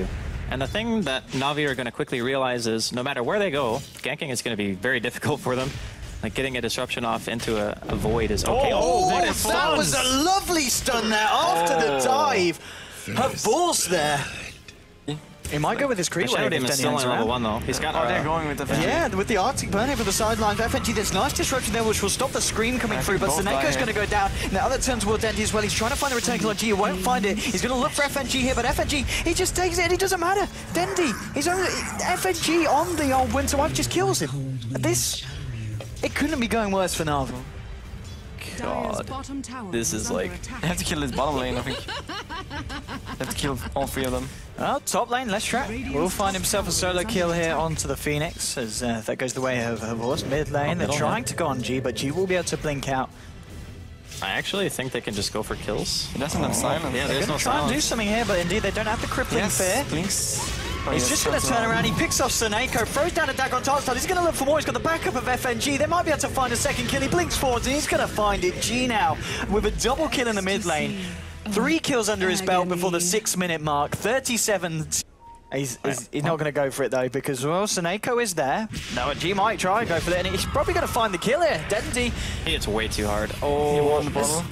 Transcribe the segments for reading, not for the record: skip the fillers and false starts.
do. And the thing that NaVi are going to quickly realize is no matter where they go, ganking is going to be very difficult for them. Like getting a disruption off into a void is okay. Oh, that was a lovely stun there after the dive. Her force there. He might go with his creep wave. He's still on level 1 though. He's got. Oh, they're going with the FNG. Yeah, with the Arctic burn over the sidelines. FNG, there's nice disruption there, which will stop the scream coming through. But Seneco's going to go down. Now that turns towards Dendy as well. He's trying to find the return kill on G. He won't find it. He's going to look for FNG here, but FNG, he just takes it and it doesn't matter. Dendy, his own FNG on the old Winter Wife just kills him. This, it couldn't be going worse for NaVi. God, this is like... They have to kill this bottom lane, I think. They have to kill all 3 of them. Well, top lane, let's track. Will find himself a solo kill here onto the Phoenix, as that goes the way of Horse. Mid lane, they're trying to go on G, but G will be able to blink out. I actually think they can just go for kills. He doesn't have silence. Yeah, there's no try and do something here, but indeed they don't have the crippling fear. Blinks. He's just going to turn around, he picks off Seneko, throws down a dagger on top side, he's going to look for more, he's got the backup of FNG, they might be able to find a second kill, he blinks forwards and he's going to find it. G now with a double kill in the mid lane, 3 kills under his belt before the 6-minute mark, 37. He's not going to go for it though, because well, Seneko is there. Now G might try and go for it, and he's probably going to find the kill here. Dendy. He hits way too hard. Oh, he won the bottle.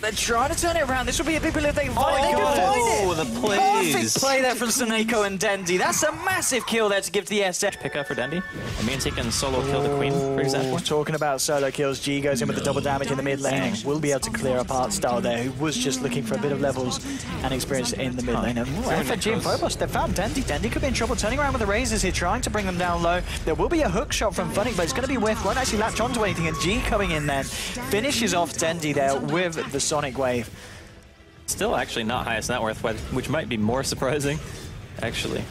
They're trying to turn it around. This will be a big win if they can find it. They can find it. Oh, the plays. Perfect play there from Seneko and Dendy. That's a massive kill there to give to the SF. Pick up for Dendy. It means he can solo kill the queen, for example. Talking about solo kills, G goes in with the double damage in the mid lane. Will be able to clear up Artstyle there, who was just looking for a bit of levels and experience in the mid lane. And FNG and Phobos, they found Dendy. Dendy could be in trouble, turning around with the razors here, trying to bring them down low. There will be a hook shot from Funny, but it's going to be whiffed. Won't actually latch onto anything. And G coming in then finishes off Dendy there with the Sonic Wave. Still actually not highest net worth, which might be more surprising, actually.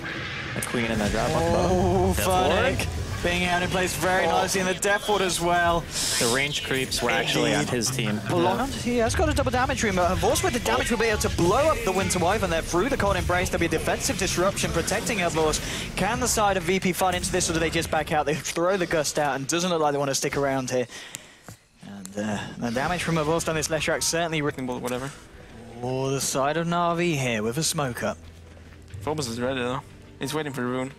A queen and a drop off bottom. Funny. Being out in place very nicely in the Death Ward as well. The range creeps were actually on his team. Blonde, he has got a double damage room, but Horse with the damage will be able to blow up the Winter Wyvern there through the Cold Embrace. There'll be a defensive disruption protecting Horse. Can the side of VP fight into this, or do they just back out? They throw the Gust out, and doesn't look like they want to stick around here. And the damage from Horse on this Leshrac certainly written, whatever. Oh, the side of NaVi here with a smoke up. Phobos is ready though. He's waiting for the rune.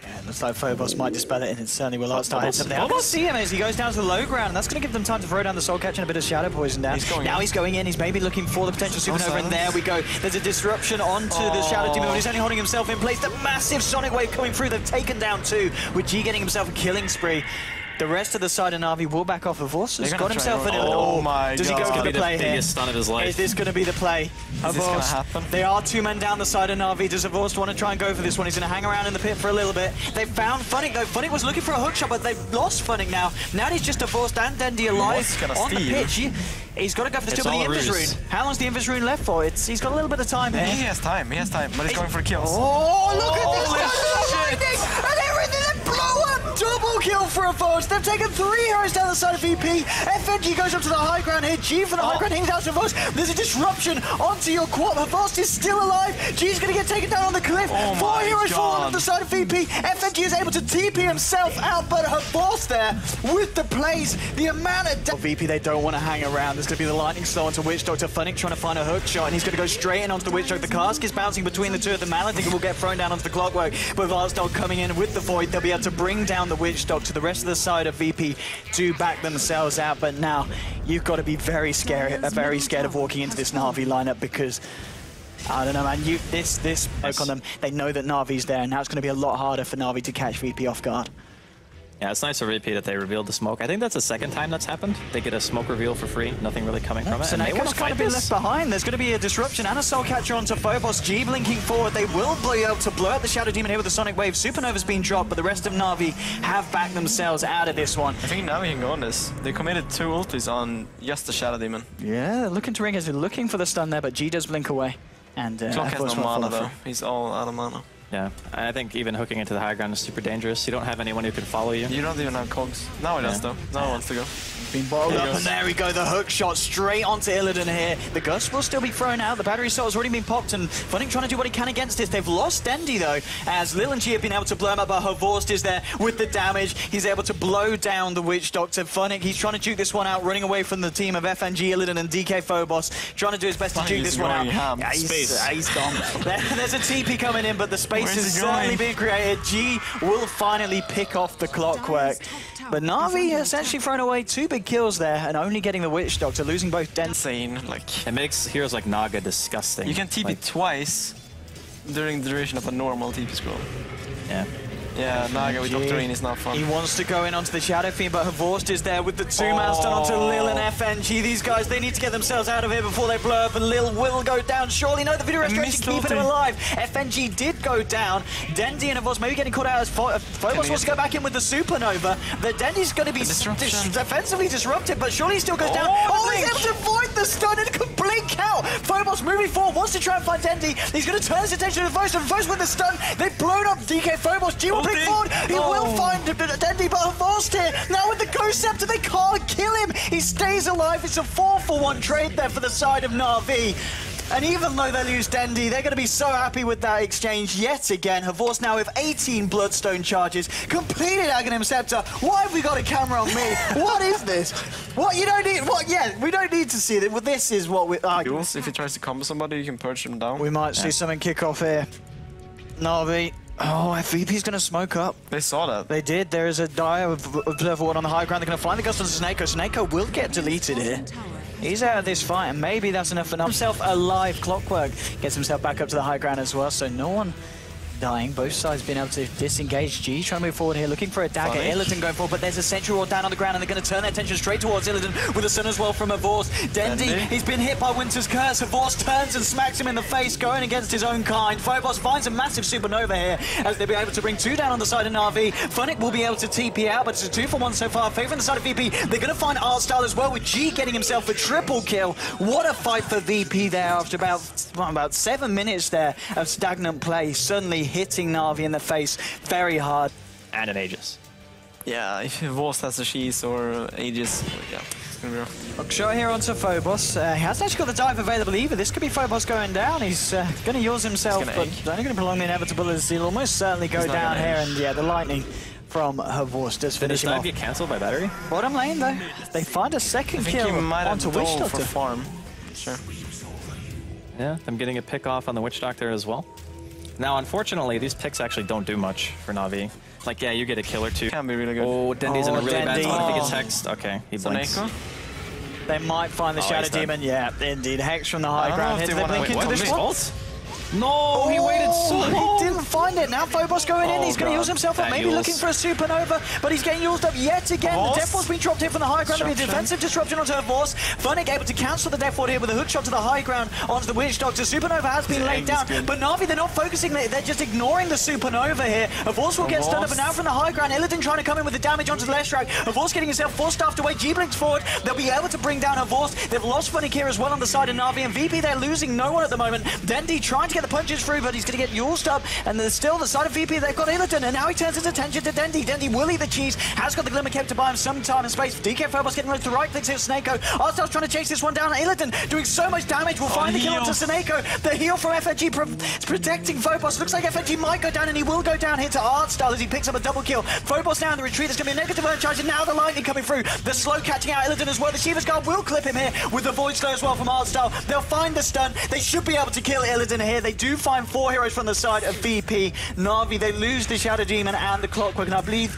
Yeah, looks like Phobos might dispel it, and it certainly will start heads up there. I can see him as he goes down to the low ground, and that's going to give them time to throw down the Soul Catcher and a bit of Shadow Poison down. He's going in, he's maybe looking for the potential Supernova, and there we go. There's a disruption onto the Shadow Demon, but he's only holding himself in place. The massive Sonic Wave coming through, they've taken down 2, with G getting himself a killing spree. The rest of the side of NaVi will back off of Voss. He's got himself in a little... Does he go for the play here? Biggest stun of his life. Is this going to be the play? Is this going to happen? They are 2 men down the side of NaVi. Does Voss want to try and go for this one? He's going to hang around in the pit for a little bit. They found Funnick though. Funnick was looking for a hookshot, but they've lost Funnick now. Now he's just Voss and Dendy alive on the pitch. He's got to go for the steal with the Invis Rune. How long's the Invis Rune left for? He's got a little bit of time here. He has time, but he's going for the kills. Oh, look at this! And everything that blow up! Double kill for a Voss. They've taken 3 heroes down the side of VP. FNG goes up to the high ground here. G for the high ground, he's out to Voss. There's a disruption onto your quad. Voss is still alive. G's going to get taken down on the cliff. 4 heroes fall on the side of VP. FNG is able to TP himself out, but her Voss there with the plays. The amount of VP, they don't want to hang around. There's going to be the lightning slow onto Witch Doctor. Funnick trying to find a hook shot, and he's going to go straight in onto the Witch Doctor. The cask is bouncing between the 2 of them. Maladig will get thrown down onto the Clockwork, but Artstyle coming in with the Void. They'll be able to bring down the Witch Doctor. The rest of the side of VP do back themselves out, but now you've got to be very scared of walking into this NaVi lineup, because I don't know, man. This smoke on them. They know that NaVi's there, and now it's going to be a lot harder for NaVi to catch VP off guard. Yeah, it's nice for VP that they revealed the smoke. I think that's the 2nd time that's happened. They get a smoke reveal for free, nothing really coming from it. Seneco's kind of been left behind. There's going to be a disruption and a Soul Catcher onto Phobos. G blinking forward. They will be able to blow out the Shadow Demon here with the Sonic Wave. Supernova's been dropped, but the rest of NaVi have backed themselves out of this one. I think NaVi can go on this. They committed 2 ultis on just the Shadow Demon. Yeah, looking to ring as they're looking for the stun there, but G does blink away. And Clock has no mana though. He's all out of mana. Yeah, I think even hooking into the high ground is super dangerous. You don't have anyone who can follow you. You don't even have cogs. Now he does though. Now he wants to go. Being bottled up, and there we go, the hook shot straight onto Illidan here. The Gust will still be thrown out, the battery cell has already been popped, and Funnick trying to do what he can against this. They've lost Dendi though, as Lil and G have been able to blow him up, but Havorst is there with the damage. He's able to blow down the Witch Doctor. Funnick, he's trying to juke this one out, running away from the team of FNG, Illidan and DK Phobos, trying to do his best to juke this one out. Yeah, he's gone. There's a TP coming in, but the space is certainly being created. G will finally pick off the Clockwork. But NaVi essentially thrown away 2 big kills there and only getting the Witch Doctor, losing both Den. Insane, like it makes heroes like Naga disgusting. You can TP twice during the duration of a normal TP scroll. Yeah. Yeah, Naga with Doctorine is not fun. He wants to go in onto the Shadow Fiend, but Havorst is there with the 2-man stun onto Lil and FNG. These guys, they need to get themselves out of here before they blow up, and Lil will go down. Surely no, the video restoration keeping him alive. FNG did go down. Dendi and Havorst maybe getting caught out as Phobos wants to go back in with the Supernova. The Dendi's going to be defensively disrupted, but surely he still goes down. Oh, he's able to avoid the stun and blink out. Phobos moving forward, wants to try and find Dendi. He's going to turn his attention to Havorst, and Havorst with the stun. They've blown up DK Phobos. G will pick forward. He will find Dendi, but Havorst here. Now with the Ghost Scepter, they can't kill him. He stays alive. It's a 4-for-1 trade there for the side of NaVi. And even though they lose Dendi, they're going to be so happy with that exchange yet again. Havorst now with 18 Bloodstone charges, completed Aghanim Scepter. Why have we got a camera on me? What is this? What, you don't need, what, yeah, we don't need to see that. Well, this is what we... If he tries to combo somebody, you can purge him down. We might see something kick off here. NaVi. Oh, FVP's going to smoke up. They saw that. They did. There is a Dire Observer Ward on the high ground. They're going to find the Gust on Snako. Snako will get deleted here. He's out of this fight, and maybe that's enough for himself alive. Clockwork gets himself back up to the high ground as well, so no one dying. Both sides being able to disengage. G trying to move forward here, looking for a dagger. Illidan going forward, but there's a Sentry Ward down on the ground, and they're going to turn their attention straight towards Illidan with a stun as well from Havorst. Dendi, he's been hit by Winter's Curse. Havorst turns and smacks him in the face, going against his own kind. Phobos finds a massive Supernova here, as they'll be able to bring 2 down on the side of NaVi. Funnick will be able to TP out, but it's a 2-for-1 so far, favoring the side of VP. They're going to find Artstyle as well, with G getting himself a triple kill. What a fight for VP there after about 7 minutes there of stagnant play, suddenly hitting NaVi in the face very hard. And an Aegis. Yeah, if Vost has a Shees or Aegis, yeah, it's gonna be rough. Look, shot here onto Phobos. He hasn't actually got the dive available either. This could be Phobos going down. He's going to use himself, but only going to prolong the inevitable as he'll almost certainly go down here. And yeah, the lightning from Havorst does finish him off. Did his dive get cancelled by battery? Bottom lane though, they find a second kill onto Witch Doctor. For farm. Sure. Yeah, I'm getting a pick off on the Witch Doctor as well. Now, unfortunately, these picks actually don't do much for NaVi. Like, yeah, you get a kill or 2. Can be really good. Oh, Dendi's in a really bad spot if he gets hexed. Okay, he blinks. They might find the Shadow Demon. Yeah, indeed. Hex from the high ground. Hits the blink into this one. No, he waited so long. He didn't find it. Now Phobos going in. He's going to use himself up, maybe looking for a Supernova, but he's getting used up yet again. The Death Ward's been dropped here from the high ground. It'll be a defensive disruption onto Havorst. Funnick able to cancel the Death Ward here with a hook shot to the high ground onto the Witch Doctor. Supernova has been laid down, but NaVi, they're not focusing. They're just ignoring the Supernova here. Havorst will get stunned up, and now from the high ground, Illidan trying to come in with the damage onto the left track. Havorst getting himself force-staffed away. G-Blinks forward. They'll be able to bring down Havorst. They've lost Funnick here as well on the side of NaVi, and VP, they're losing no one at the moment. Dendi trying to get the punches through, but he's going to get used up, and there's still the side of VP. They've got Illidan, and now he turns his attention to Dendi. Dendi will eat the cheese, has got the Glimmer Cape to buy him some time and space. DK Phobos getting ready to right clicks here. Snako. Artstyle's trying to chase this one down. Illidan doing so much damage. We'll find the kill onto Snako. The heal from FNG protecting Phobos. Looks like FNG might go down, and he will go down here to Artstyle as he picks up a double kill. Phobos now in the retreat. There's going to be a negative earth charge, and now the lightning coming through. The slow catching out Illidan as well. The Shiva's Guard will clip him here with the Void Slow as well from Artstyle. They'll find the stun. They should be able to kill Illidan here. They do find 4 heroes from the side of VP. NaVi, they lose the Shadow Demon and the Clockwork, and I believe...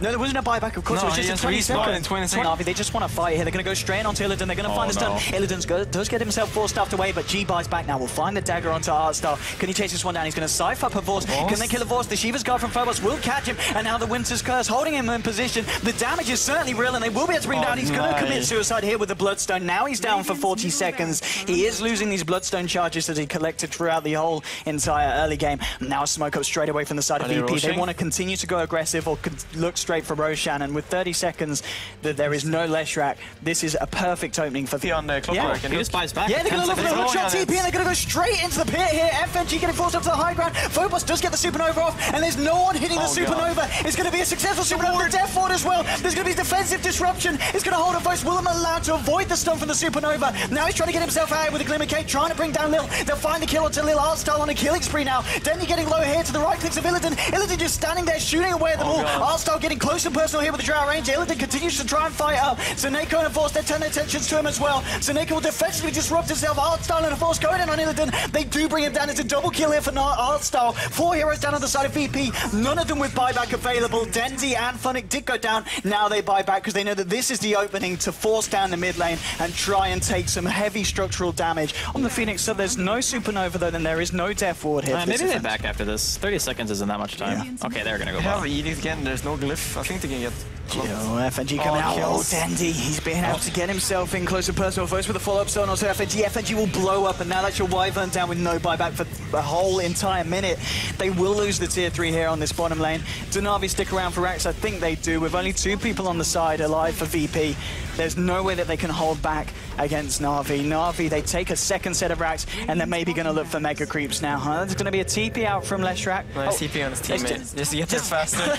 No, there wasn't a buyback, of course. No, it was just a 20 second. NaVi, they just want to fight here. They're going to go straight onto Illidan. They're going to find the stun. Illidan does get himself force-staffed away, but G buys back now. We'll find the dagger onto Artstyle. Can he chase this one down? He's going to scythe up Havorst. Can they kill Havorst? The Shiva's Guard from Phobos will catch him, and now the Winter's Curse holding him in position. The damage is certainly real, and they will be able to bring down. He's going to commit suicide here with the Bloodstone. Now he's down for 40 seconds. He is losing these Bloodstone charges that he collected throughout the whole entire early game. Now smoke up straight away from the side of VP. They want to continue to go aggressive or look straight straight for Roshan, and with 30 seconds that there is no Leshrac, this is a perfect opening for on the clockwork. He just buys back. Yeah, they're going to look for the hookshot TP, and they're going to go straight into the pit here. FNG getting forced up to the high ground. Phobos does get the supernova off, and there's no one hitting the supernova. It's going to be a successful supernova. The death ward as well. There's going to be defensive disruption. It's going to hold a voice. Willem allowed to avoid the stun from the supernova. Now he's trying to get himself out with a glimmer cake, trying to bring down Lil. They'll find the kill onto Lil. Artstyle on a killing spree now. Denny getting low here to the right clicks of Illidan. Illidan just standing there shooting away at them all. Artstyle getting close and personal here with the Drow range. Illidan continues to try and fight up. So Neko and Force, they turn their attentions to him as well. So Neko will defensively disrupt himself. Artstyle and Force going in on Illidan. They do bring him down. It's a double kill here for Artstyle. 4 heroes down on the side of VP. None of them with buyback available. Denzi and Funnick did go down. Now they buy back because they know that this is the opening to force down the mid lane and try and take some heavy structural damage on the Phoenix. So there's no supernova though, then there is no death ward here. Maybe they back after this. 30 seconds isn't that much time. Yeah. Okay, they're gonna go back. Have Edict again, there's no glyph. I think they can get FNG coming out. Oh, Dendy, he's been able to get himself in close to personal first with a follow-up stone onto FNG. FNG will blow up, and now that's your Wyvern down with no buyback for the whole entire minute. They will lose the tier 3 here on this bottom lane. Do NaVi stick around for Rax? I think they do. With only 2 people on the side alive for VP, there's no way that they can hold back against NaVi. NaVi, they take a second set of racks, and they're maybe going to look for mega creeps now. There's going to be a TP out from Leshrac. Nice TP on his teammate, just to get there faster.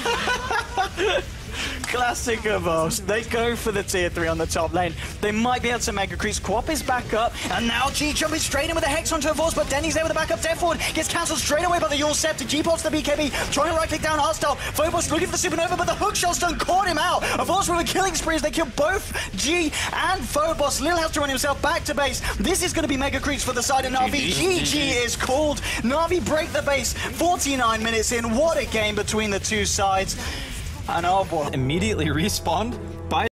Classic of us. They go for the tier 3 on the top lane. They might be able to mega creeps. Quap is back up, and now G jumping straight in with a Hex onto a Force, but Denny's there with a backup death ward. Gets cancelled straight away by the Yule Scepter. G pops the BKB, trying to right click down Artstyle. Phobos looking for the supernova, but the hookshot stun caught him out. A Force with a killing spree as they kill both G and Phobos. Lil has to run himself back to base. This is going to be mega creeps for the side of NaVi. GG is called. NaVi break the base. 49 minutes in. What a game between the two sides. And oh boy. Immediately respawned